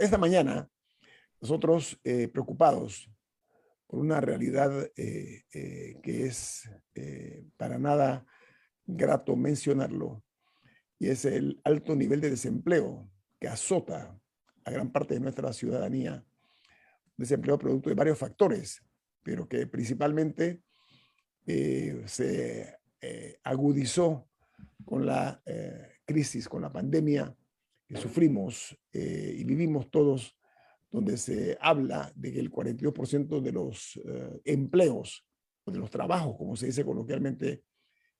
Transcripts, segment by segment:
esta mañana nosotros preocupados por una realidad que es para nada grato mencionarlo, y es el alto nivel de desempleo que azota a gran parte de nuestra ciudadanía. Desempleo producto de varios factores, pero que principalmente se agudizó con la crisis, con la pandemia que sufrimos y vivimos todos, donde se habla de que el 42% de los empleos o de los trabajos, como se dice coloquialmente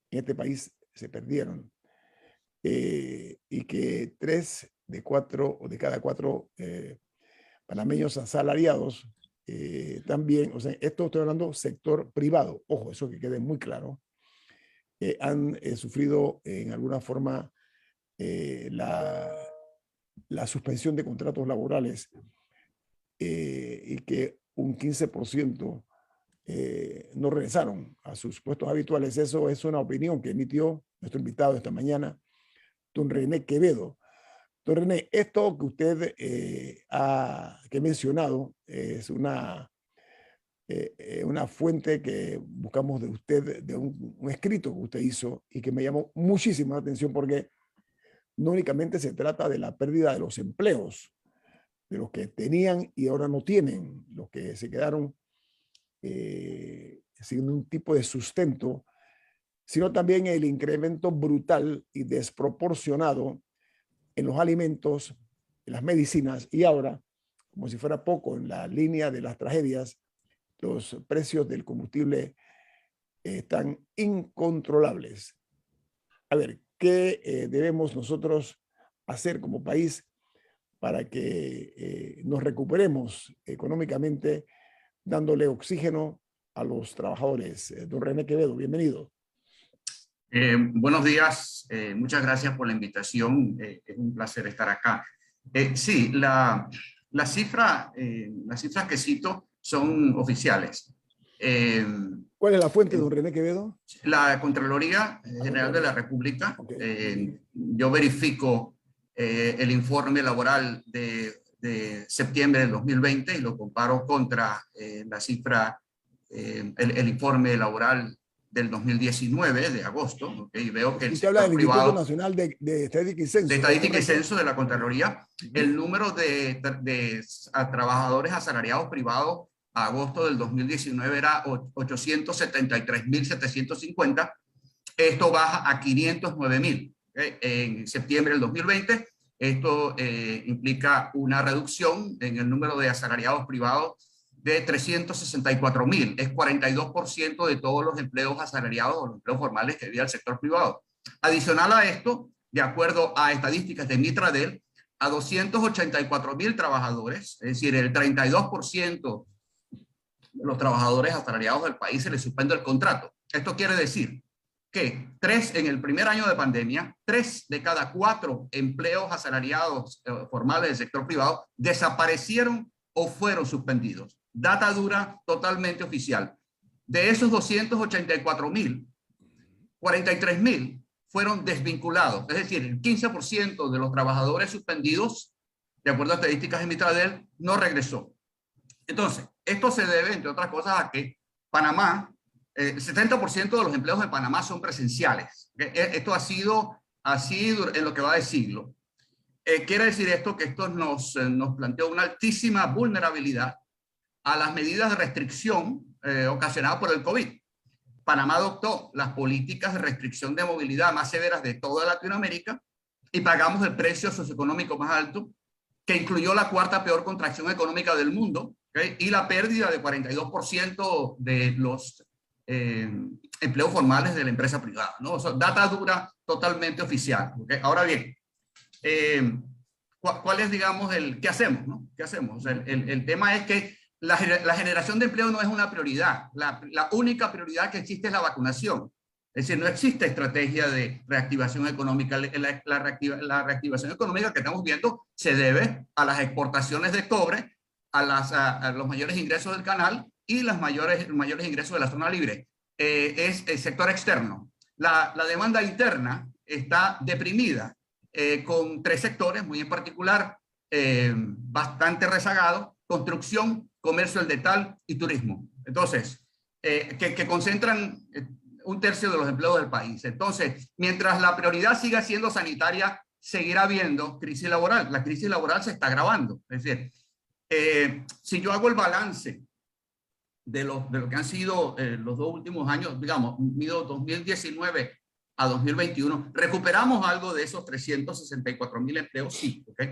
en este país, se perdieron. Y que 3 de 4 o de cada 4 panameños asalariados también, o sea, esto estoy hablando sector privado, ojo, eso que quede muy claro, han sufrido en alguna forma la suspensión de contratos laborales y que un 15% no regresaron a sus puestos habituales. Eso es una opinión que emitió nuestro invitado esta mañana, don René Quevedo. Don René, esto que usted que ha mencionado es una fuente que buscamos de usted, de un escrito que usted hizo y que me llamó muchísima atención porque no únicamente se trata de la pérdida de los empleos, de los que tenían y ahora no tienen, los que se quedaron sin un tipo de sustento, sino también el incremento brutal y desproporcionado en los alimentos, en las medicinas y ahora, como si fuera poco, en la línea de las tragedias, los precios del combustible están incontrolables. A ver, ¿qué debemos nosotros hacer como país para que nos recuperemos económicamente, dándole oxígeno a los trabajadores? Don René Quevedo, bienvenido. Buenos días, muchas gracias por la invitación, es un placer estar acá. Sí, las cifras que cito son oficiales. ¿Cuál es la fuente, don René Quevedo? La Contraloría General de la República. Okay. Yo verifico el informe laboral de septiembre del 2020 y lo comparo contra la cifra, el informe laboral del 2019, de agosto, ¿okay? Y veo que el Usted habla del sector Instituto privado, Nacional de Estadística y Censo. de Estadística y Censo de la Contraloría, el número de trabajadores asalariados privados a agosto del 2019 era 873.750. Esto baja a 509.000 en septiembre del 2020. Esto implica una reducción en el número de asalariados privados de 364.000. Es 42% de todos los empleos asalariados o los empleos formales que había el sector privado. Adicional a esto, de acuerdo a estadísticas de Mitradel, a 284.000 trabajadores, es decir, el 32% de los trabajadores asalariados del país se les suspende el contrato. Esto quiere decir que en el primer año de pandemia, 3 de cada 4 empleos asalariados formales del sector privado desaparecieron o fueron suspendidos. Data dura totalmente oficial. De esos 284.000, 43.000 fueron desvinculados, es decir, el 15% de los trabajadores suspendidos, de acuerdo a estadísticas de Mitradel, no regresó. Entonces, esto se debe, entre otras cosas, a que Panamá, el 70% de los empleos de Panamá son presenciales. Esto ha sido así en lo que va de siglo. Quiere decir esto que esto nos planteó una altísima vulnerabilidad a las medidas de restricción ocasionadas por el COVID. Panamá adoptó las políticas de restricción de movilidad más severas de toda Latinoamérica y pagamos el precio socioeconómico más alto, que incluyó la cuarta peor contracción económica del mundo, ¿okay? Y la pérdida de 42% de los empleos formales de la empresa privada, ¿no? O sea, data dura totalmente oficial, ¿okay? Ahora bien, ¿cuál es, digamos, qué hacemos, ¿no? ¿Qué hacemos? O sea, el tema es que la generación de empleo no es una prioridad. La única prioridad que existe es la vacunación. Es decir, no existe estrategia de reactivación económica. La reactivación económica que estamos viendo se debe a las exportaciones de cobre, a los mayores ingresos del canal y los mayores ingresos de la zona libre. Es el sector externo. La demanda interna está deprimida con 3 sectores, muy en particular bastante rezagados: construcción, comercio al detalle y turismo. Entonces, que concentran un tercio de los empleos del país. Entonces, mientras la prioridad siga siendo sanitaria, seguirá habiendo crisis laboral. La crisis laboral se está agravando. Es decir, si yo hago el balance de lo que han sido los 2 últimos años, digamos, mido 2019 a 2021, recuperamos algo de esos 364.000 empleos, sí, ¿ok?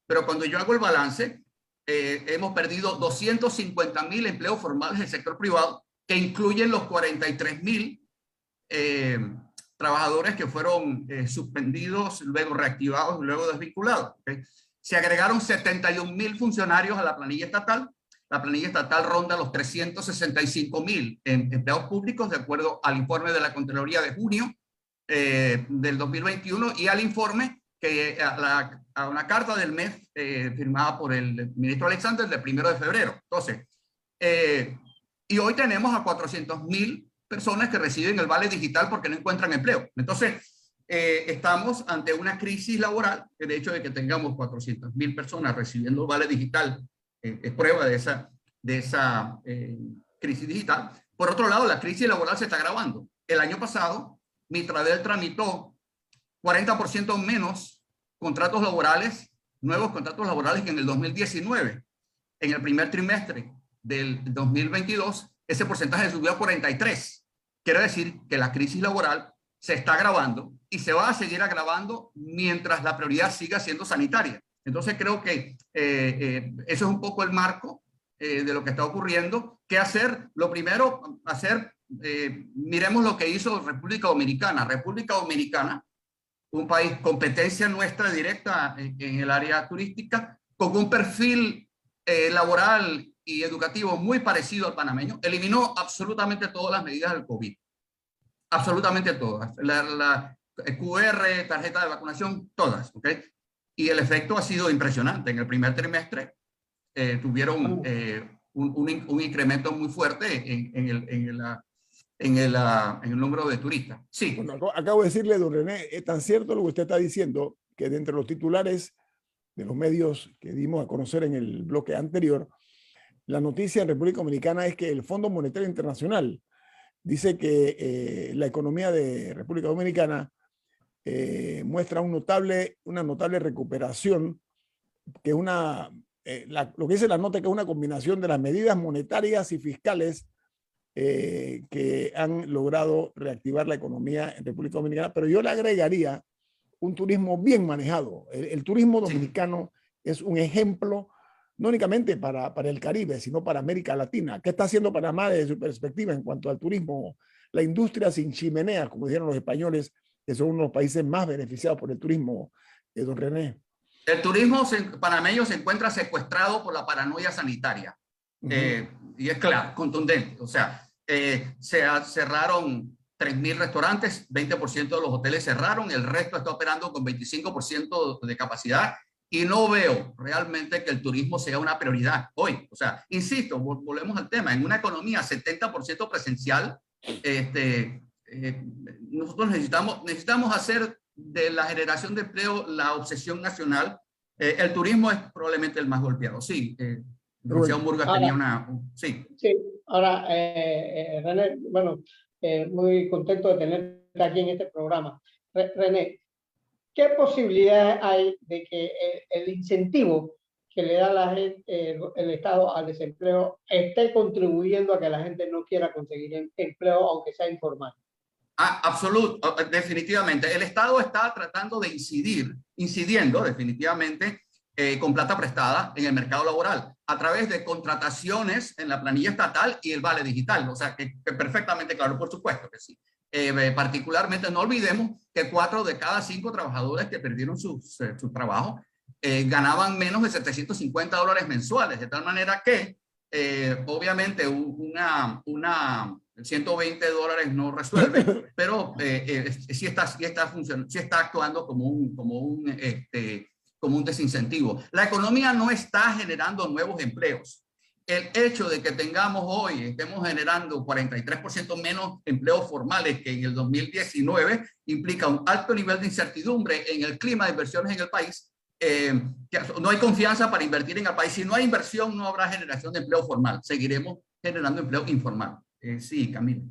Pero cuando yo hago el balance, hemos perdido 250.000 empleos formales del sector privado, que incluyen los 43.000 trabajadores que fueron suspendidos, luego reactivados, luego desvinculados, ¿okay? Se agregaron 71.000 funcionarios a la planilla estatal. La planilla estatal ronda los 365.000 empleados públicos, de acuerdo al informe de la Contraloría de junio del 2021 y al informe que a una carta del MEF firmada por el ministro Alexander del 1 de febrero. Entonces, y hoy tenemos a 400.000 personas que reciben el vale digital porque no encuentran empleo. Entonces, estamos ante una crisis laboral. El hecho de que tengamos 400.000 personas recibiendo el vale digital es prueba de esa crisis digital. Por otro lado, la crisis laboral se está agravando. El año pasado, Mitradel tramitó 40% menos contratos laborales, nuevos contratos laborales, que en el 2019. En el primer trimestre del 2022, ese porcentaje subió a 43. Quiere decir que la crisis laboral se está agravando y se va a seguir agravando mientras la prioridad siga siendo sanitaria. Entonces creo que eso es un poco el marco de lo que está ocurriendo. ¿Qué hacer? Lo primero, miremos lo que hizo República Dominicana. República Dominicana, un país competencia nuestra directa en el área turística, con un perfil laboral y educativo muy parecido al panameño, eliminó absolutamente todas las medidas del COVID. Absolutamente todas. La QR, tarjeta de vacunación, todas. ¿Okay? Y el efecto ha sido impresionante. En el primer trimestre tuvieron un incremento muy fuerte en el número de turistas. Sí. Bueno, acabo de decirle, don René, es tan cierto lo que usted está diciendo, que de entre los titulares de los medios que dimos a conocer en el bloque anterior, la noticia en República Dominicana es que el Fondo Monetario Internacional dice que la economía de República Dominicana muestra una notable recuperación, que es lo que dice la nota, que es una combinación de las medidas monetarias y fiscales que han logrado reactivar la economía en República Dominicana, pero yo le agregaría un turismo bien manejado. El turismo dominicano es un ejemplo no únicamente para el Caribe, sino para América Latina. ¿Qué está haciendo Panamá desde su perspectiva en cuanto al turismo? La industria sin chimeneas, como dijeron los españoles, que son uno de los países más beneficiados por el turismo, don René. El turismo panameño se encuentra secuestrado por la paranoia sanitaria. Y es claro, contundente. O sea, se cerraron 3.000 restaurantes, 20% de los hoteles cerraron, el resto está operando con 25% de capacidad. Y no veo realmente que el turismo sea una prioridad hoy. O sea, insisto, volvemos al tema. En una economía 70% presencial, nosotros necesitamos hacer de la generación de empleo la obsesión nacional. El turismo es probablemente el más golpeado. Sí, Luciano Murgas tenía una... Sí. Sí, ahora, René, bueno, muy contento de tenerte aquí en este programa. René, ¿qué posibilidades hay de que el incentivo que le da la gente, el Estado al desempleo esté contribuyendo a que la gente no quiera conseguir empleo, aunque sea informal? Absoluto, definitivamente. El Estado está tratando de incidiendo definitivamente con plata prestada en el mercado laboral a través de contrataciones en la planilla estatal y el vale digital. O sea, que perfectamente claro, por supuesto que sí. Particularmente no olvidemos que 4 de cada 5 trabajadores que perdieron su trabajo ganaban menos de $750 mensuales, de tal manera que obviamente $120 no resuelve, pero sí está actuando como un desincentivo. La economía no está generando nuevos empleos. El hecho de que estemos generando 43% menos empleos formales que en el 2019 implica un alto nivel de incertidumbre en el clima de inversiones en el país no hay confianza para invertir en el país. Si no hay inversión, no habrá generación de empleo formal. Seguiremos generando empleo informal. Sí, Camila.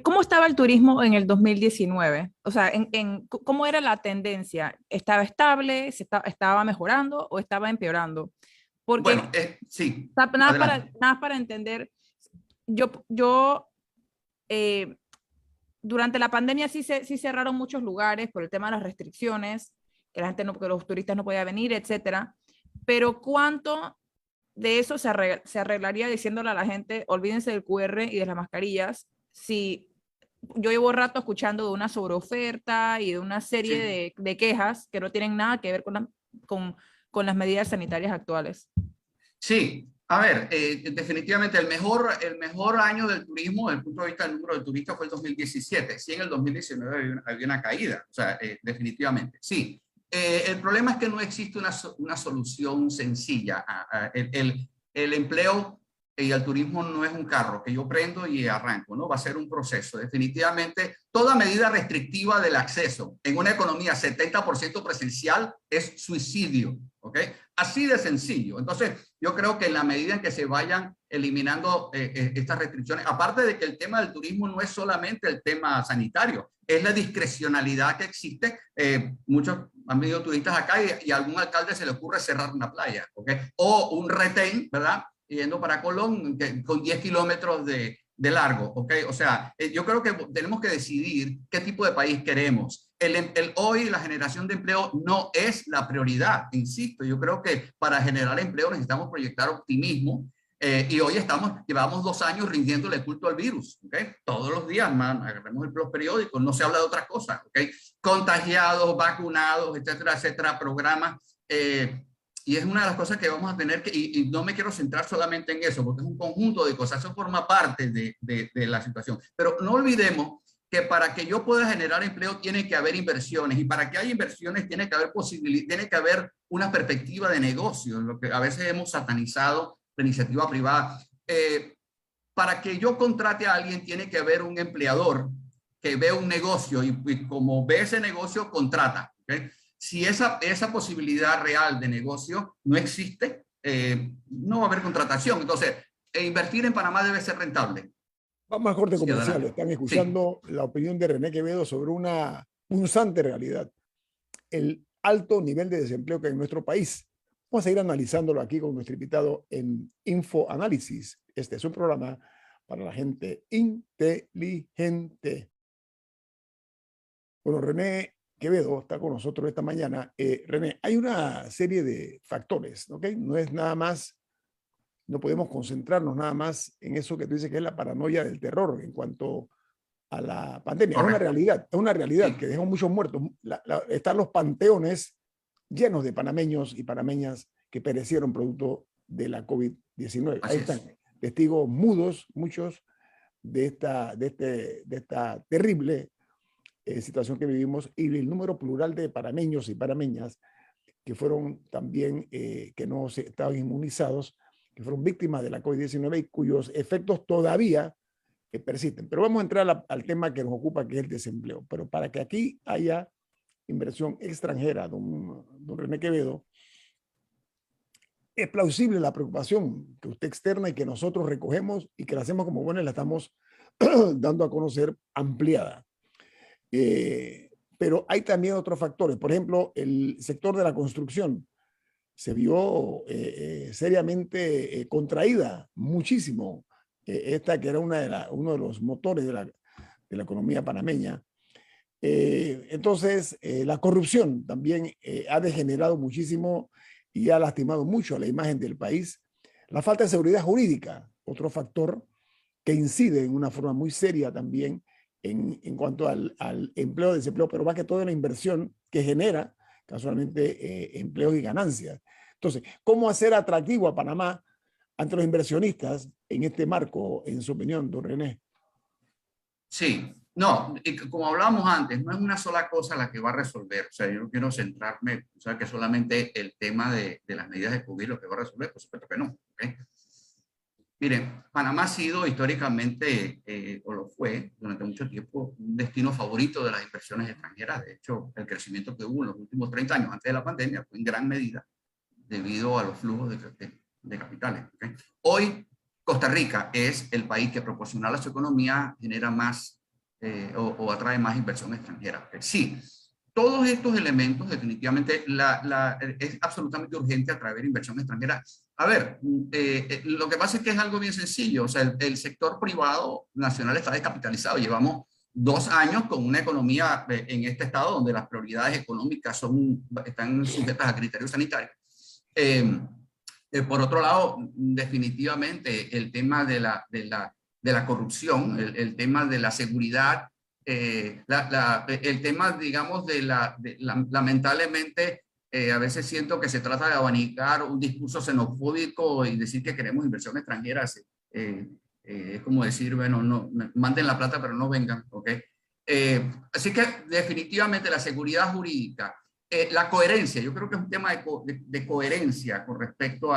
¿Cómo estaba el turismo en el 2019? O sea, ¿cómo era la tendencia? ¿Estaba estable? ¿Estaba mejorando o estaba empeorando? Porque, bueno, sí. nada para entender, durante la pandemia sí cerraron muchos lugares por el tema de las restricciones, que la gente que los turistas no podían venir, etcétera. Pero ¿cuánto de eso se arreglaría diciéndole a la gente, olvídense del QR y de las mascarillas? Si yo llevo rato escuchando de una sobreoferta y de una serie de quejas que no tienen nada que ver con las medidas sanitarias actuales. Sí, a ver, definitivamente el mejor año del turismo, desde el punto de vista del número de turistas, fue el 2017. Sí, en el 2019 había una caída, o sea, definitivamente, sí. El problema es que no existe una solución sencilla. El empleo y el turismo no es un carro que yo prendo y arranco, ¿no? Va a ser un proceso. Definitivamente, toda medida restrictiva del acceso en una economía 70% presencial es suicidio, ¿ok? Así de sencillo. Entonces, yo creo que en la medida en que se vayan eliminando estas restricciones, aparte de que el tema del turismo no es solamente el tema sanitario, es la discrecionalidad que existe. Muchos han venido turistas acá y a algún alcalde se le ocurre cerrar una playa, ¿ok? O un retén, ¿verdad? Yendo para Colón con 10 kilómetros de largo, ¿ok? O sea, yo creo que tenemos que decidir qué tipo de país queremos. Hoy la generación de empleo no es la prioridad, insisto. Yo creo que para generar empleo necesitamos proyectar optimismo. Y hoy llevamos 2 años rindiéndole culto al virus, ¿ok? Todos los días, agarremos los periódicos, no se habla de otra cosa, ¿ok? Contagiados, vacunados, etcétera, etcétera, programas. Y es una de las cosas que vamos a tener que, y no me quiero centrar solamente en eso, porque es un conjunto de cosas, eso forma parte de la situación. Pero no olvidemos que para que yo pueda generar empleo tiene que haber inversiones, y para que haya inversiones tiene que haber tiene que haber una perspectiva de negocio, lo que a veces hemos satanizado la iniciativa privada. Para que yo contrate a alguien tiene que haber un empleador que ve un negocio y como ve ese negocio, contrata, ¿okay? Si esa posibilidad real de negocio no existe, no va a haber contratación. Entonces, invertir en Panamá debe ser rentable. Vamos a corte comercial. Están escuchando la opinión de René Quevedo sobre una punzante realidad, el alto nivel de desempleo que hay en nuestro país. Vamos a ir analizándolo aquí con nuestro invitado en Infoanálisis. Este es un programa para la gente inteligente. Bueno, René Quevedo está con nosotros esta mañana. René, hay una serie de factores, ¿ok? No es nada más, no podemos concentrarnos nada más en eso que tú dices que es la paranoia del terror en cuanto a la pandemia. Correcto. Es una realidad Sí. que dejó muchos muertos. Están los panteones llenos de panameños y panameñas que perecieron producto de la COVID-19. Ahí están testigos mudos, muchos, de esta terrible situación que vivimos, y el número plural de panameños y panameñas que fueron también, que no estaban inmunizados, que fueron víctimas de la COVID-19 y cuyos efectos todavía persisten. Pero vamos a entrar al tema que nos ocupa, que es el desempleo. Pero para que aquí haya inversión extranjera, don René Quevedo, es plausible la preocupación que usted externa y que nosotros recogemos y que la hacemos como buena y la estamos dando a conocer ampliada. Pero hay también otros factores. Por ejemplo, el sector de la construcción se vio seriamente contraída muchísimo. Esta que era uno de los motores de la economía panameña. Entonces, la corrupción también ha degenerado muchísimo y ha lastimado mucho a la imagen del país. La falta de seguridad jurídica, otro factor que incide en una forma muy seria también en cuanto al empleo, desempleo, pero más que todo en la inversión que genera casualmente empleos y ganancias. Entonces, ¿cómo hacer atractivo a Panamá ante los inversionistas en este marco, en su opinión, don René? Sí, no, como hablábamos antes, no es una sola cosa la que va a resolver. O sea, yo no quiero centrarme, o sea, que solamente el tema de las medidas de COVID lo que va a resolver, por supuesto que no. ¿Okay? Miren, Panamá ha sido históricamente, o lo fue durante mucho tiempo, un destino favorito de las inversiones extranjeras. De hecho, el crecimiento que hubo en los últimos 30 años antes de la pandemia fue en gran medida debido a los flujos de capitales. ¿Okay? Hoy, Costa Rica es el país que proporcional a su economía genera más o atrae más inversión extranjera. ¿Okay? Sí, todos estos elementos definitivamente es absolutamente urgente atraer inversión extranjera. A ver, lo que pasa es que es algo bien sencillo. O sea, el sector privado nacional está descapitalizado. Llevamos 2 años con una economía en este estado donde las prioridades económicas están sujetas a criterios sanitarios. Por otro lado, definitivamente el tema de la corrupción, el tema de la seguridad, el tema, digamos, lamentablemente, a veces siento que se trata de abanicar un discurso xenofóbico y decir que queremos inversión extranjera. Es como decir, bueno, no, manden la plata pero no vengan, ¿ok? Así que definitivamente la seguridad jurídica, la coherencia, yo creo que es un tema de coherencia con respecto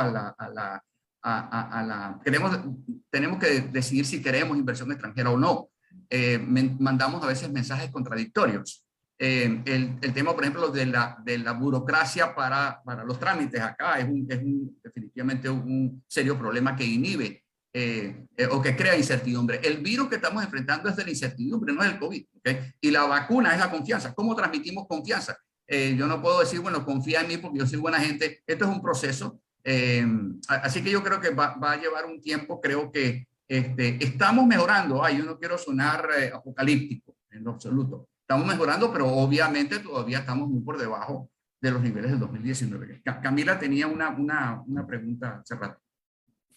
tenemos que decidir si queremos inversión extranjera o no. Mandamos a veces mensajes contradictorios. El tema, por ejemplo, de la burocracia para los trámites acá es definitivamente un serio problema que inhibe o que crea incertidumbre. El virus que estamos enfrentando es de la incertidumbre, no es el COVID. ¿Okay? Y la vacuna es la confianza. ¿Cómo transmitimos confianza? Yo no puedo decir, bueno, confía en mí porque yo soy buena gente. Esto es un proceso. Así que yo creo que va a llevar un tiempo. Creo que estamos mejorando. Yo no quiero sonar apocalíptico en lo absoluto. Estamos mejorando, pero obviamente todavía estamos muy por debajo de los niveles del 2019. Camila tenía una pregunta hace rato.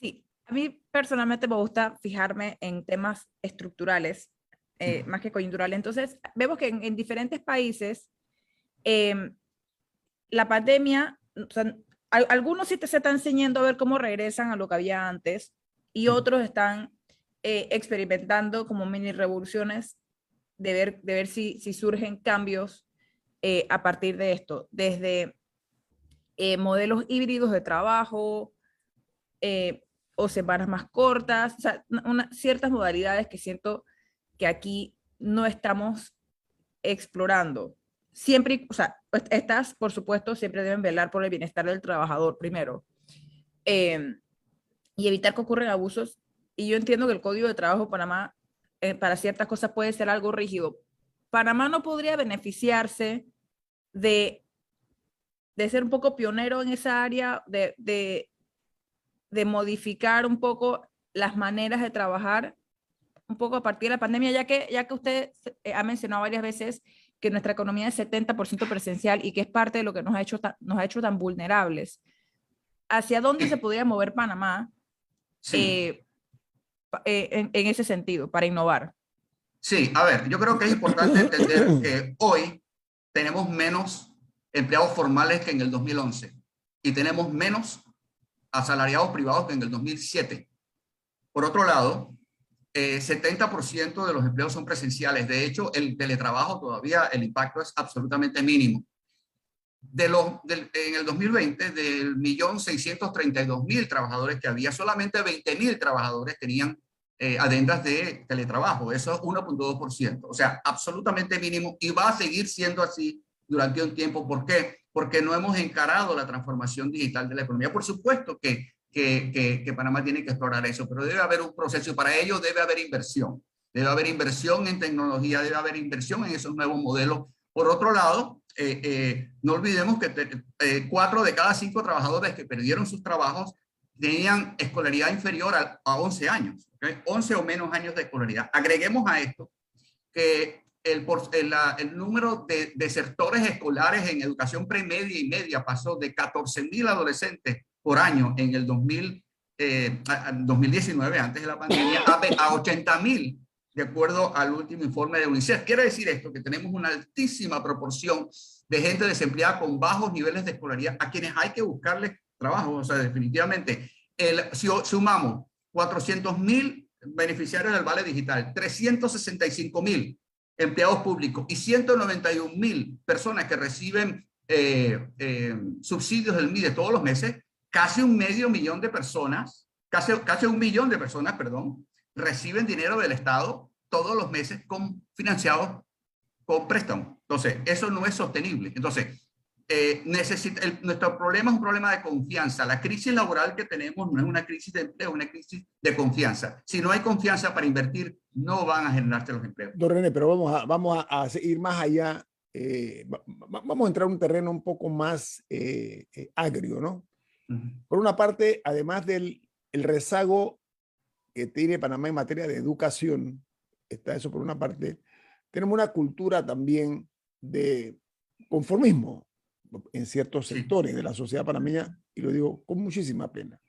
Sí, a mí personalmente me gusta fijarme en temas estructurales, más que coyunturales. Entonces, vemos que en diferentes países la pandemia, o sea, algunos sí se están enseñando a ver cómo regresan a lo que había antes y otros están experimentando como mini revoluciones de ver si surgen cambios a partir de esto, desde modelos híbridos de trabajo o semanas más cortas, o sea, ciertas modalidades que siento que aquí no estamos explorando. Siempre, o sea, estas, por supuesto, siempre deben velar por el bienestar del trabajador primero y evitar que ocurran abusos. Y yo entiendo que el Código de Trabajo de Panamá para ciertas cosas puede ser algo rígido. Panamá no podría beneficiarse de ser un poco pionero en esa área, de modificar un poco las maneras de trabajar un poco a partir de la pandemia, ya que usted ha mencionado varias veces que nuestra economía es 70% presencial y que es parte de lo que nos ha hecho tan vulnerables. ¿Hacia dónde se podría mover Panamá en ese sentido, para innovar? Sí, a ver, yo creo que es importante entender que hoy tenemos menos empleados formales que en el 2011 y tenemos menos asalariados privados que en el 2007. Por otro lado, 70% de los empleos son presenciales. De hecho, el teletrabajo todavía el impacto es absolutamente mínimo. En el 2020, del 1.632.000 trabajadores que había, solamente 20.000 trabajadores tenían adendas de teletrabajo. Eso es 1.2%. O sea, absolutamente mínimo y va a seguir siendo así durante un tiempo. ¿Por qué? Porque no hemos encarado la transformación digital de la economía. Por supuesto que Panamá tiene que explorar eso, pero debe haber un proceso y para ello debe haber inversión. Debe haber inversión en tecnología, debe haber inversión en esos nuevos modelos. Por otro lado, no olvidemos que 4 de cada 5 trabajadores que perdieron sus trabajos tenían escolaridad inferior a 11 años, ¿okay? 11 o menos años de escolaridad. Agreguemos a esto que el número de desertores escolares en educación premedia y media pasó de 14.000 adolescentes por año en el 2019, antes de la pandemia, a 80.000, de acuerdo al último informe de UNICEF. Quiere decir esto, que tenemos una altísima proporción de gente desempleada con bajos niveles de escolaridad, a quienes hay que buscarles trabajo. O sea, definitivamente, si sumamos 400.000 beneficiarios del Vale Digital, 365.000 empleados públicos y 191.000 personas que reciben subsidios del MIDE todos los meses, casi 500.000 de personas casi 1 millón de personas, perdón, reciben dinero del Estado todos los meses financiados con préstamos. Entonces, eso no es sostenible. Entonces, nuestro problema es un problema de confianza. La crisis laboral que tenemos no es una crisis de empleo, es una crisis de confianza. Si no hay confianza para invertir, no van a generarse los empleos. Don René, pero vamos a ir más allá. Vamos a entrar en un terreno un poco más agrio, ¿no? Por una parte, además del rezago que tiene Panamá en materia de educación, está eso por una parte, tenemos una cultura también de conformismo en ciertos sectores de la sociedad panameña, y lo digo con muchísima pena.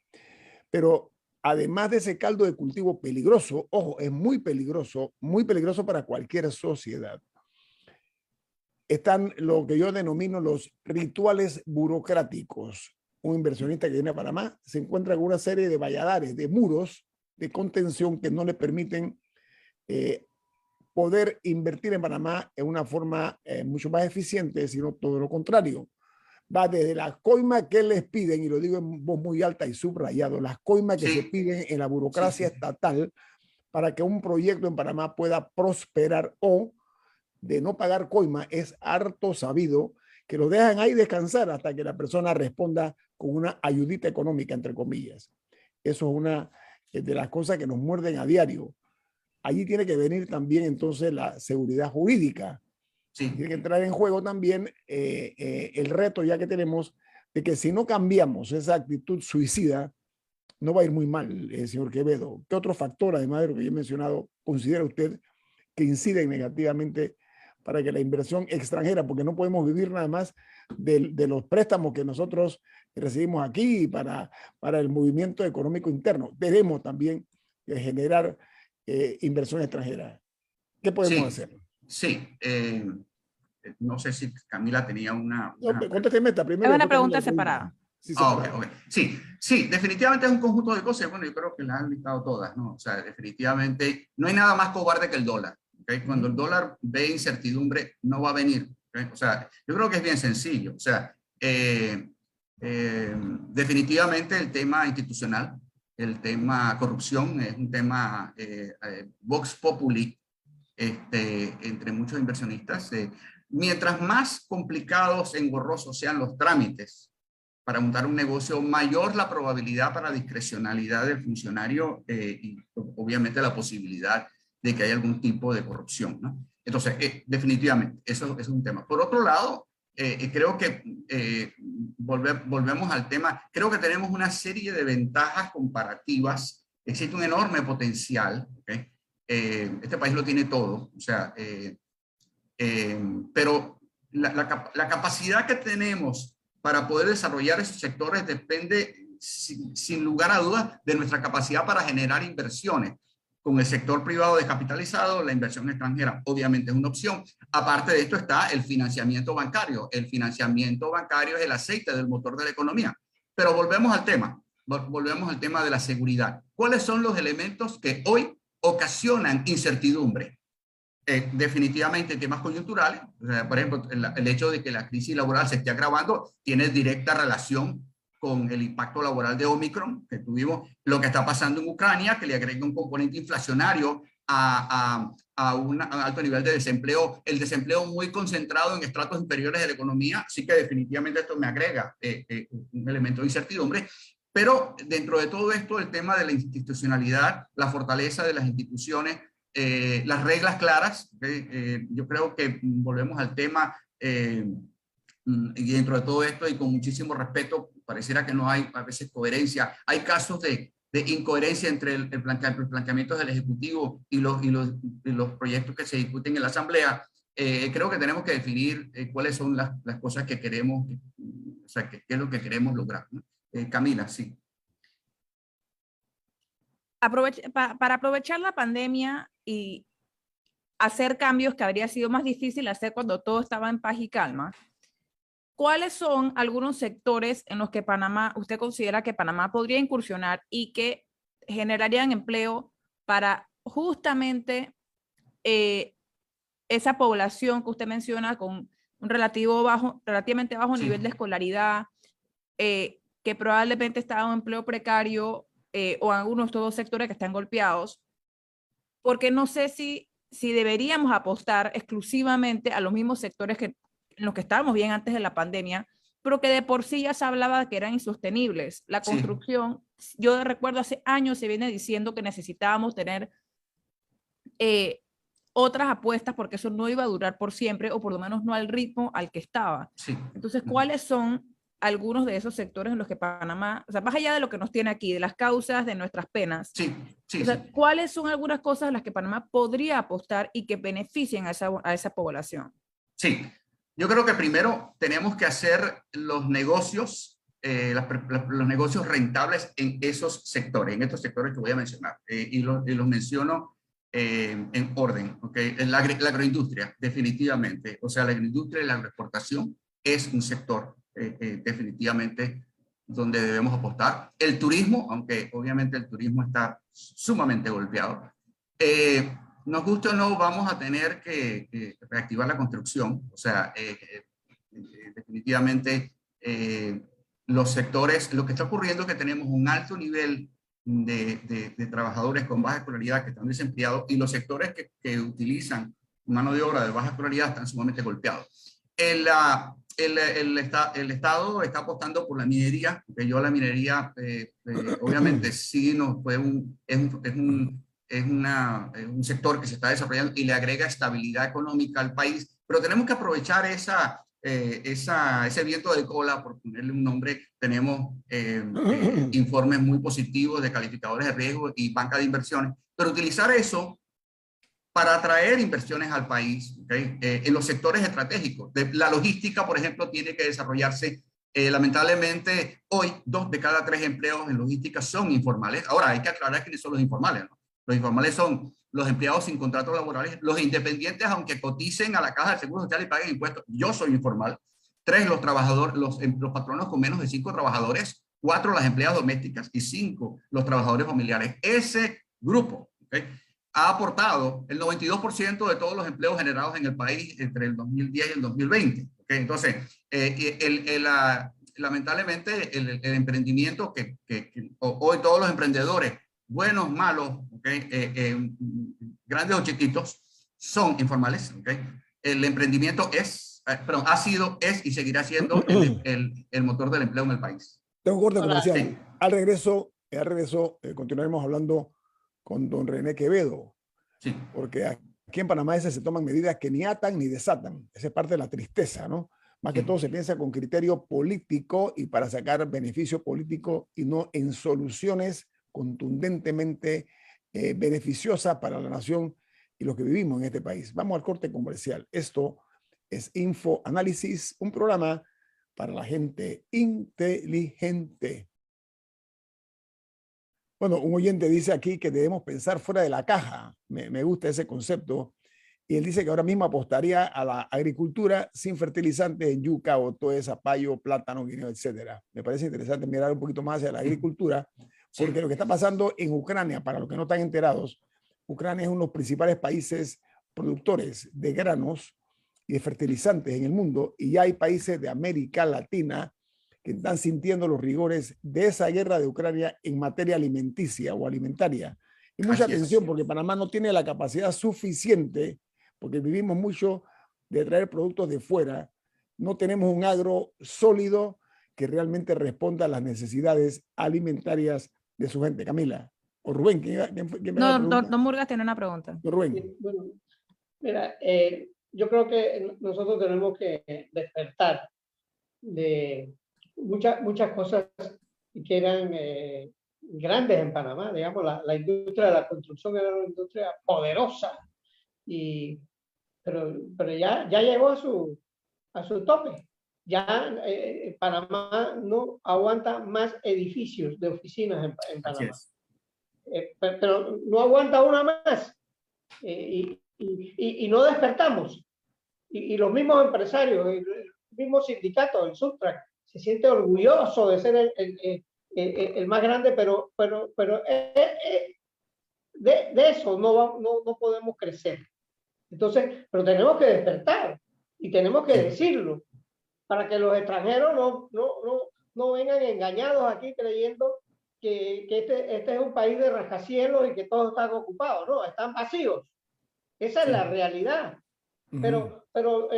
Pero además de ese caldo de cultivo peligroso, ojo, es muy peligroso para cualquier sociedad, están lo que yo denomino los rituales burocráticos. Un inversionista que viene a Panamá se encuentra con una serie de valladares, de muros de contención que no le permiten poder invertir en Panamá en una forma mucho más eficiente, sino todo lo contrario. Va desde las coimas que les piden, y lo digo en voz muy alta y subrayado, las coimas que se piden en la burocracia estatal para que un proyecto en Panamá pueda prosperar, o de no pagar coima, es harto sabido que lo dejan ahí descansar hasta que la persona responda con una ayudita económica, entre comillas. Eso es una de las cosas que nos muerden a diario. Allí tiene que venir también entonces la seguridad jurídica. Tiene que entrar en juego también el reto ya que tenemos de que si no cambiamos esa actitud suicida, no va a ir muy mal, señor Quevedo. ¿Qué otro factor, además de lo que yo he mencionado, considera usted que inciden negativamente para que la inversión extranjera, porque no podemos vivir nada más de los préstamos que nosotros recibimos aquí para el movimiento económico interno? Debemos también generar inversión extranjera. ¿Qué podemos hacer? Sí, no sé si Camila tenía una... Contésteme esta primero. Es una pregunta separada. Sí, sí, definitivamente es un conjunto de cosas. Bueno, yo creo que las han listado todas, ¿no? O sea, definitivamente no hay nada más cobarde que el dólar. ¿Okay? Cuando el dólar ve incertidumbre, no va a venir. ¿Okay? O sea, yo creo que es bien sencillo. O sea, definitivamente el tema institucional, el tema corrupción, es un tema vox populi entre muchos inversionistas. Mientras más complicados, engorrosos sean los trámites para montar un negocio, mayor la probabilidad para discrecionalidad del funcionario y obviamente la posibilidad de que haya algún tipo de corrupción, ¿no? Entonces, definitivamente, eso es un tema. Por otro lado, creo que volvemos al tema, creo que tenemos una serie de ventajas comparativas, existe un enorme potencial, ¿okay? Este país lo tiene todo, o sea, pero la capacidad que tenemos para poder desarrollar esos sectores depende, sin lugar a dudas, de nuestra capacidad para generar inversiones. Con el sector privado descapitalizado, la inversión extranjera obviamente es una opción. Aparte de esto está el financiamiento bancario. El financiamiento bancario es el aceite del motor de la economía. Pero volvemos al tema de la seguridad. ¿Cuáles son los elementos que hoy ocasionan incertidumbre? Definitivamente temas coyunturales. O sea, por ejemplo, el hecho de que la crisis laboral se esté agravando tiene directa relación con el impacto laboral de Omicron que tuvimos, lo que está pasando en Ucrania, que le agrega un componente inflacionario a un alto nivel de desempleo, el desempleo muy concentrado en estratos inferiores de la economía, así que definitivamente esto me agrega un elemento de incertidumbre. Pero dentro de todo esto, el tema de la institucionalidad, la fortaleza de las instituciones, las reglas claras, yo creo que volvemos al tema, y dentro de todo esto y con muchísimo respeto, pareciera que no hay a veces coherencia. Hay casos de incoherencia entre el planteamiento del Ejecutivo y los proyectos que se discuten en la Asamblea. Creo que tenemos que definir cuáles son las cosas que queremos, o sea, qué es lo que queremos lograr, ¿no? Camila, sí. Para aprovechar la pandemia y hacer cambios que habría sido más difícil hacer cuando todo estaba en paz y calma, ¿cuáles son algunos sectores en los que usted considera que Panamá podría incursionar y que generarían empleo para justamente esa población que usted menciona con un relativamente bajo nivel de escolaridad, que probablemente está en un empleo precario o algunos de estos dos sectores que están golpeados, porque no sé si deberíamos apostar exclusivamente a los mismos sectores en los que estábamos bien antes de la pandemia, pero que de por sí ya se hablaba de que eran insostenibles. La construcción, yo recuerdo hace años se viene diciendo que necesitábamos tener otras apuestas porque eso no iba a durar por siempre, o por lo menos no al ritmo al que estaba. Sí. Entonces, ¿cuáles son algunos de esos sectores en los que Panamá, o sea, más allá de lo que nos tiene aquí, de las causas, de nuestras penas, o sea, ¿cuáles son algunas cosas en las que Panamá podría apostar y que beneficien a esa población? Sí, yo creo que primero tenemos que hacer los negocios, los negocios rentables en esos sectores, en estos sectores que voy a mencionar, y los menciono en orden, ¿okay? La agroindustria, definitivamente, o sea, la agroindustria y la agroexportación es un sector definitivamente donde debemos apostar. El turismo, aunque obviamente el turismo está sumamente golpeado, nos guste o no, vamos a tener que reactivar la construcción. O sea, definitivamente los sectores, lo que está ocurriendo es que tenemos un alto nivel de trabajadores con baja escolaridad que están desempleados, y los sectores que utilizan mano de obra de baja escolaridad están sumamente golpeados. El Estado está apostando por la minería, que yo la minería, obviamente, sí es un sector que se está desarrollando y le agrega estabilidad económica al país, pero tenemos que aprovechar ese viento de cola, por ponerle un nombre. Tenemos informes muy positivos de calificadores de riesgo y banca de inversiones, pero utilizar eso para atraer inversiones al país, ¿okay? En los sectores estratégicos. La logística, por ejemplo, tiene que desarrollarse. Lamentablemente, hoy 2 de cada 3 empleos en logística son informales. Ahora, hay que aclarar quiénes son los informales, ¿no? Los informales son los empleados sin contratos laborales, los independientes, aunque coticen a la Caja de Seguro Social y paguen impuestos. Yo soy informal. 3, los trabajadores, los patronos con menos de 5 trabajadores. 4, las empleadas domésticas. Y 5, los trabajadores familiares. Ese grupo, ¿okay?, ha aportado el 92% de todos los empleos generados en el país entre el 2010 y el 2020. ¿Okay? Entonces, lamentablemente, el emprendimiento que hoy todos los emprendedores, buenos, malos, ¿okay?, grandes o chiquitos, son informales. ¿Okay? El emprendimiento ha sido, es y seguirá siendo el motor del empleo en el país. Tengo corte comercial. Sí. Al regreso continuaremos hablando con don René Quevedo, sí, porque aquí en Panamá se toman medidas que ni atan ni desatan. Esa es parte de la tristeza, ¿no? Más que todo se piensa con criterio político y para sacar beneficio político, y no en soluciones contundentemente beneficiosas para la nación y los que vivimos en este país. Vamos al corte comercial. Esto es Info Análisis, un programa para la gente inteligente. Bueno, un oyente dice aquí que debemos pensar fuera de la caja. Me gusta ese concepto. Y él dice que ahora mismo apostaría a la agricultura sin fertilizantes en yuca, otoe, zapallo, plátano, guineo, etc. Me parece interesante mirar un poquito más hacia la agricultura, porque lo que está pasando en Ucrania, para los que no están enterados, Ucrania es uno de los principales países productores de granos y de fertilizantes en el mundo, y ya hay países de América Latina que están sintiendo los rigores de esa guerra de Ucrania en materia alimenticia o alimentaria. Y mucha atención, porque Panamá no tiene la capacidad suficiente, porque vivimos mucho de traer productos de fuera. No tenemos un agro sólido que realmente responda a las necesidades alimentarias de su gente. Camila o Rubén, ¿quién me no, Murgas tiene una pregunta. Rubén. Bueno, mira, yo creo que nosotros tenemos que despertar de muchas cosas que eran grandes en Panamá. Digamos, la industria de la construcción era una industria poderosa, pero ya llegó a su tope. Ya Panamá no aguanta más edificios de oficinas en Panamá. Pero no aguanta una más. Y no despertamos. Y los mismos empresarios, el mismo sindicato, el Subtrac, se siente orgulloso de ser el más grande, pero de eso no podemos crecer. Entonces, pero tenemos que despertar y tenemos que decirlo para que los extranjeros no vengan engañados aquí creyendo este es un país de rascacielos y que todos están ocupados, no, están vacíos. Esa es Sí. la realidad. Ujú. Pero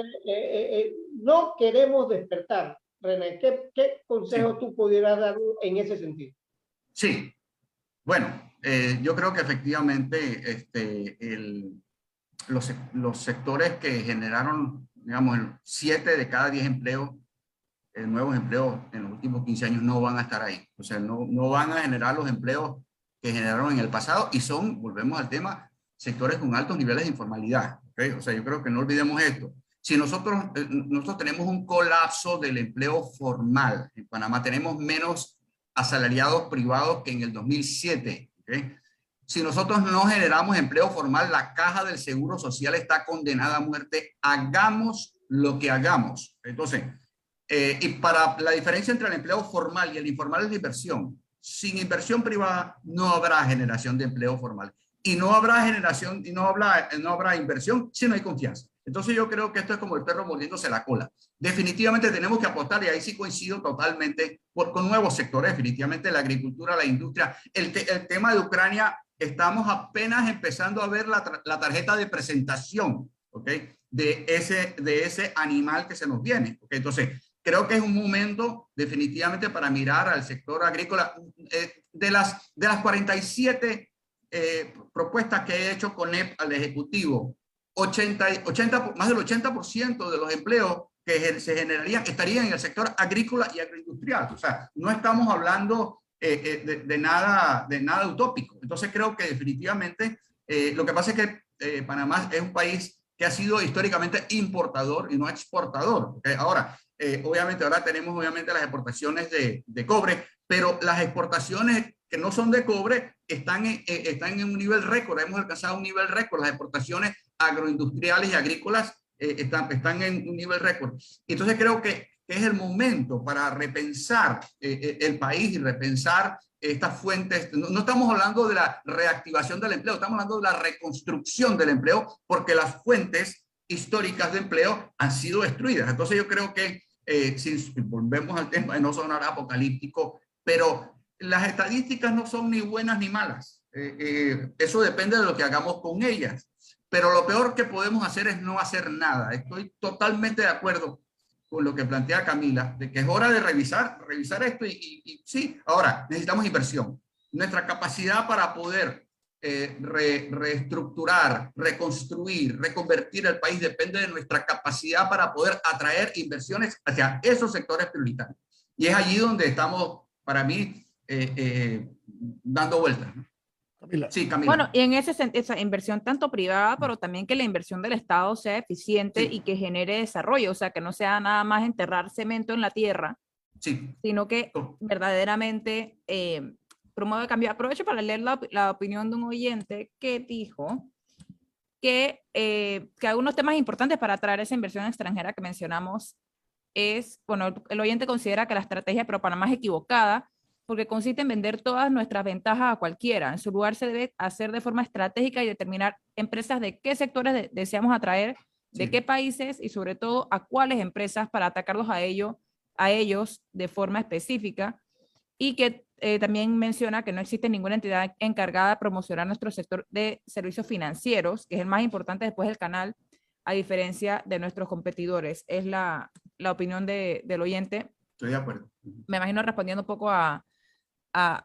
no queremos despertar. René, ¿qué consejo Sí. tú pudieras dar en ese sentido? Sí, bueno, yo creo que efectivamente los sectores que generaron, digamos, 7 de cada 10 empleos, nuevos empleos en los últimos 15 años no van a estar ahí. O sea, no van a generar los empleos que generaron en el pasado y son, volvemos al tema, sectores con altos niveles de informalidad. ¿Okay? O sea, yo creo que no olvidemos esto. Si nosotros tenemos un colapso del empleo formal, en Panamá tenemos menos asalariados privados que en el 2007. ¿Okay? Si nosotros no generamos empleo formal, la caja del Seguro Social está condenada a muerte. Hagamos lo que hagamos. Entonces, y para la diferencia entre el empleo formal y el informal es la inversión. Sin inversión privada no habrá generación de empleo formal. Y no habrá generación, y no habrá inversión si no hay confianza. Entonces yo creo que esto es como el perro mordiéndose la cola. Definitivamente tenemos que apostar, y ahí sí coincido totalmente, con nuevos sectores, definitivamente la agricultura, la industria. El tema de Ucrania, estamos apenas empezando a ver la tarjeta de presentación, ¿ok? De ese animal que se nos viene, ¿ok? Entonces, creo que es un momento definitivamente para mirar al sector agrícola. De las 47 propuestas que he hecho con al Ejecutivo, más del 80% de los empleos que se generarían estarían en el sector agrícola y agroindustrial. O sea, no estamos hablando de nada utópico. Entonces creo que definitivamente lo que pasa es que Panamá es un país que ha sido históricamente importador y no exportador. ¿Okay? Ahora, obviamente ahora tenemos obviamente las exportaciones de cobre, pero las exportaciones que no son de cobre están en un nivel récord. Hemos alcanzado un nivel récord. Las exportaciones agroindustriales y agrícolas están en un nivel récord. Entonces creo que es el momento para repensar el país y repensar estas fuentes. No estamos hablando de la reactivación del empleo, estamos hablando de la reconstrucción del empleo, porque las fuentes históricas de empleo han sido destruidas. Entonces yo creo que, si volvemos al tema, no sonar apocalíptico, pero las estadísticas no son ni buenas ni malas. Eso depende de lo que hagamos con ellas. Pero lo peor que podemos hacer es no hacer nada. Estoy totalmente de acuerdo con lo que plantea Camila, de que es hora de revisar esto y sí, ahora necesitamos inversión. Nuestra capacidad para poder reestructurar, reconstruir, reconvertir el país depende de nuestra capacidad para poder atraer inversiones hacia esos sectores prioritarios. Y es allí donde estamos, para mí, dando vueltas, ¿no? Camila. Sí, Camila. Bueno, y en esa inversión tanto privada, pero también que la inversión del Estado sea eficiente, Sí. y que genere desarrollo, o sea, que no sea nada más enterrar cemento en la tierra, Sí. sino que verdaderamente promueve cambio. Aprovecho para leer la opinión de un oyente que dijo que algunos temas importantes para atraer esa inversión extranjera que mencionamos es, bueno, el oyente considera que la estrategia Pro Panamá es equivocada, porque consiste en vender todas nuestras ventajas a cualquiera. En su lugar se debe hacer de forma estratégica y determinar empresas de qué sectores deseamos atraer, de qué países y sobre todo a cuáles empresas para atacarlos a ellos de forma específica, y que también menciona que no existe ninguna entidad encargada de promocionar nuestro sector de servicios financieros, que es el más importante después del canal, a diferencia de nuestros competidores. Es la opinión del oyente. Estoy de acuerdo. Me imagino respondiendo un poco a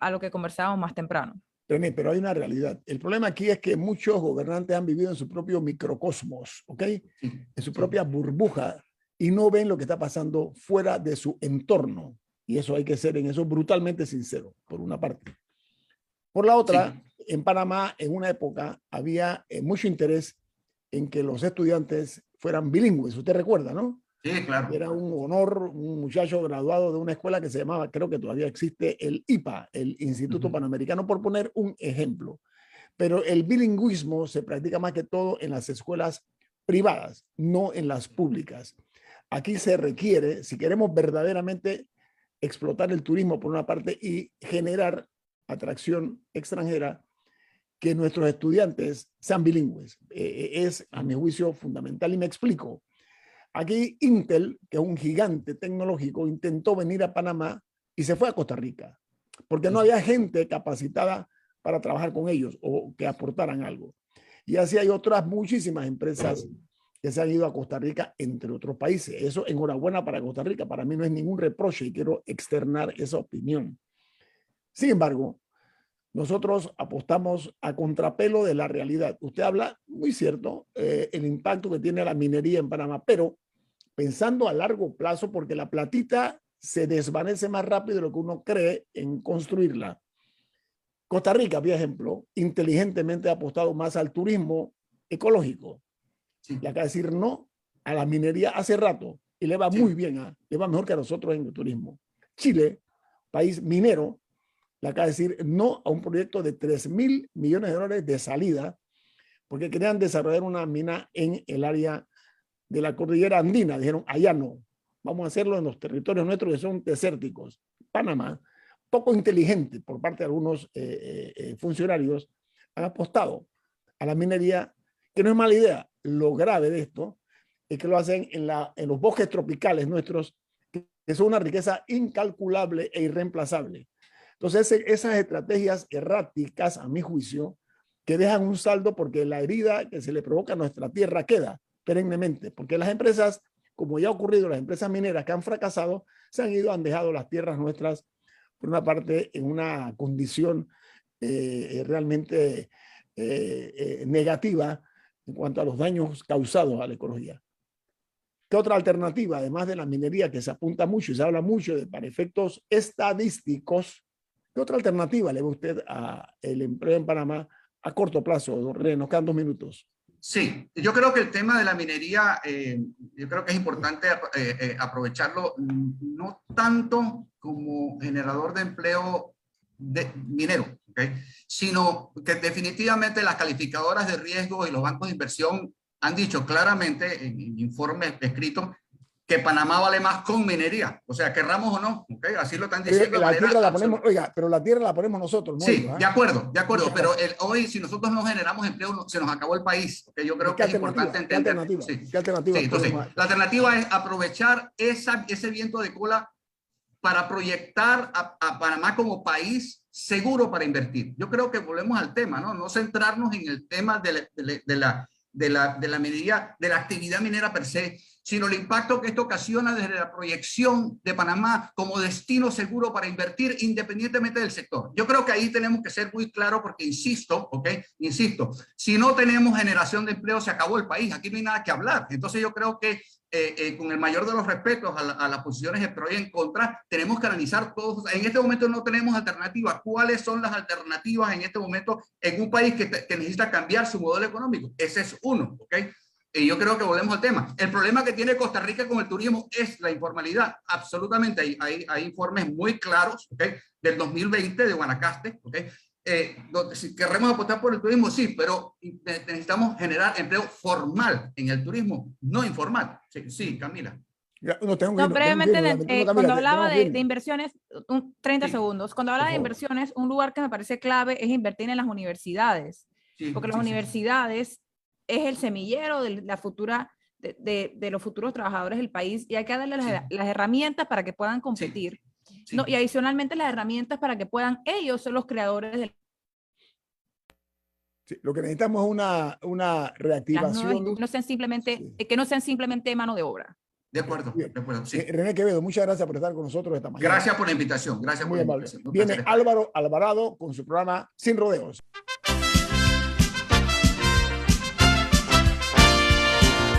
lo que conversábamos más temprano. René, pero hay una realidad. El problema aquí es que muchos gobernantes han vivido en su propio microcosmos, ¿ok? Sí. En su propia burbuja, y no ven lo que está pasando fuera de su entorno. Y eso hay que ser en eso brutalmente sincero, por una parte. Por la otra, Sí. en Panamá, en una época, había mucho interés en que los estudiantes fueran bilingües. Usted recuerda, ¿no? Sí, claro. Era un honor, un muchacho graduado de una escuela que se llamaba, creo que todavía existe, el IPA, el Instituto Panamericano, por poner un ejemplo. Pero el bilingüismo se practica más que todo en las escuelas privadas, no en las públicas. Aquí se requiere, si queremos verdaderamente explotar el turismo por una parte y generar atracción extranjera, que nuestros estudiantes sean bilingües. Es, a mi juicio, fundamental, y me explico. Aquí Intel, que es un gigante tecnológico, intentó venir a Panamá y se fue a Costa Rica. porque no había gente capacitada para trabajar con ellos o que aportaran algo. Y así hay otras muchísimas empresas que se han ido a Costa Rica, entre otros países. Eso, enhorabuena para Costa Rica. Para mí no es ningún reproche y quiero externar esa opinión. Sin embargo, nosotros apostamos a contrapelo de la realidad. Usted habla, muy cierto, el impacto que tiene la minería en Panamá, pero pensando a largo plazo, porque la platita se desvanece más rápido de lo que uno cree en construirla. Costa Rica, por ejemplo, inteligentemente ha apostado más al turismo ecológico. Sí. Le acaba de decir no a la minería hace rato y le va muy bien, le va mejor que a nosotros en el turismo. Chile, país minero, le acaba de decir no a un proyecto de 3.000 millones de dólares de salida porque querían desarrollar una mina en el área de la cordillera andina. Dijeron, allá no, vamos a hacerlo en los territorios nuestros que son desérticos. Panamá, poco inteligente por parte de algunos funcionarios, han apostado a la minería, que no es mala idea. Lo grave de esto es que lo hacen en los bosques tropicales nuestros, que son una riqueza incalculable e irreemplazable. Entonces, esas estrategias erráticas, a mi juicio, que dejan un saldo porque la herida que se le provoca a nuestra tierra queda perennemente, porque las empresas, como ya ha ocurrido, las empresas mineras que han fracasado, se han ido, han dejado las tierras nuestras, por una parte, en una condición realmente negativa en cuanto a los daños causados a la ecología. ¿Qué otra alternativa, además de la minería, que se apunta mucho y se habla mucho para efectos estadísticos, qué otra alternativa le ve usted al empleo en Panamá a corto plazo? Don René, nos quedan 2 minutos. Sí, yo creo que el tema de la minería, yo creo que es importante aprovecharlo no tanto como generador de empleo minero, ¿okay? Sino que definitivamente las calificadoras de riesgo y los bancos de inversión han dicho claramente en informes escritos que Panamá vale más con minería, o sea, querramos o no, ¿okay? Así lo están diciendo. La tierra la ponemos, oiga, pero la tierra la ponemos nosotros. Sí, ellos, de acuerdo, pero hoy si nosotros no generamos empleo, se nos acabó el país, ¿okay? Yo creo que es importante entender. ¿Qué alternativa? Entonces, la alternativa es aprovechar ese viento de cola para proyectar a Panamá como país seguro para invertir. Yo creo que volvemos al tema, ¿no? No centrarnos en el tema de la minería, de la actividad minera per se, sino el impacto que esto ocasiona desde la proyección de Panamá como destino seguro para invertir independientemente del sector. Yo creo que ahí tenemos que ser muy claros porque insisto, si no tenemos generación de empleo se acabó el país, aquí no hay nada que hablar. Entonces yo creo que con el mayor de los respetos a las posiciones de pro y en contra, tenemos que analizar todos. En este momento no tenemos alternativas. ¿Cuáles son las alternativas en este momento en un país que necesita cambiar su modelo económico? Ese es uno, ¿ok? Y yo creo que volvemos al tema. El problema que tiene Costa Rica con el turismo es la informalidad. Absolutamente. Hay informes muy claros, ¿okay? Del 2020 de Guanacaste, ¿okay? Si queremos apostar por el turismo, sí, pero necesitamos generar empleo formal en el turismo, no informal. Sí, Camila. Brevemente, cuando hablaba de inversiones, 30 segundos, cuando hablaba de inversiones, un lugar que me parece clave es invertir en las universidades, porque las universidades es el semillero de la futura, de los futuros trabajadores del país y hay que darles las herramientas para que puedan competir. No, y adicionalmente las herramientas para que puedan ellos ser los creadores del... Sí, lo que necesitamos es una reactivación. No sean simplemente, que no sean simplemente mano de obra. De acuerdo, sí. René Quevedo, muchas gracias por estar con nosotros esta mañana. Gracias por la invitación. Gracias por la invitación. Viene Álvaro Alvarado con su programa Sin Rodeos.